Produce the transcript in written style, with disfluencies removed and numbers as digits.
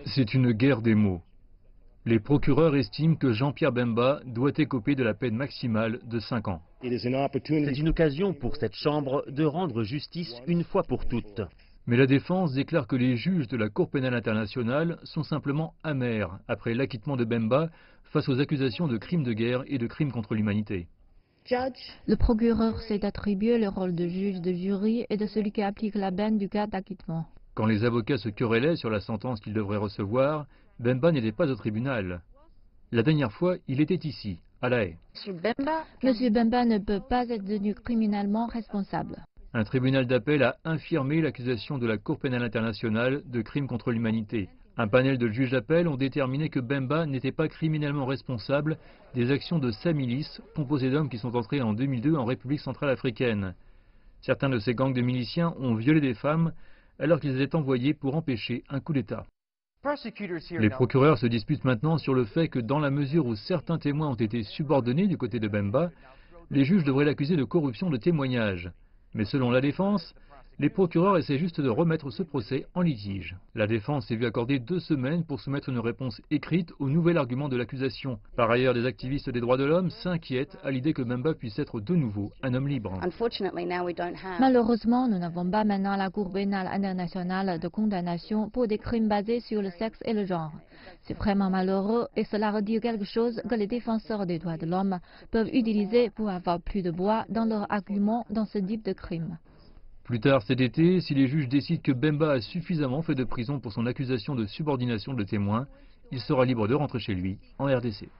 C'est une guerre des mots. Les procureurs estiment que Jean-Pierre Bemba doit écoper de la peine maximale de 5 ans. C'est une occasion pour cette Chambre de rendre justice une fois pour toutes. Mais la défense déclare que les juges de la Cour pénale internationale sont simplement amers après l'acquittement de Bemba face aux accusations de crimes de guerre et de crimes contre l'humanité. Le procureur s'est attribué le rôle de juge, de jury et de celui qui applique la peine du cas d'acquittement. Quand les avocats se querellaient sur la sentence qu'il devrait recevoir, Bemba n'était pas au tribunal. La dernière fois, il était ici, à La Haye. Monsieur Bemba ne peut pas être tenu criminellement responsable. Un tribunal d'appel a infirmé l'accusation de la Cour pénale internationale de crimes contre l'humanité. Un panel de juges d'appel ont déterminé que Bemba n'était pas criminellement responsable des actions de sa milice, composée d'hommes qui sont entrés en 2002 en République centrale africaine. Certains de ces gangs de miliciens ont violé des femmes alors qu'ils étaient envoyés pour empêcher un coup d'État. Les procureurs se disputent maintenant sur le fait que dans la mesure où certains témoins ont été subordonnés du côté de Bemba, les juges devraient l'accuser de corruption de témoignage. Mais selon la défense, les procureurs essaient juste de remettre ce procès en litige. La défense s'est vue accorder 2 semaines pour soumettre une réponse écrite au nouvel argument de l'accusation. Par ailleurs, des activistes des droits de l'homme s'inquiètent à l'idée que Bemba puisse être de nouveau un homme libre. Malheureusement, nous n'avons pas maintenant la Cour pénale internationale de condamnation pour des crimes basés sur le sexe et le genre. C'est vraiment malheureux et cela redit quelque chose que les défenseurs des droits de l'homme peuvent utiliser pour avoir plus de poids dans leurs arguments dans ce type de crime. Plus tard cet été, si les juges décident que Bemba a suffisamment fait de prison pour son accusation de subordination de témoins, il sera libre de rentrer chez lui en RDC.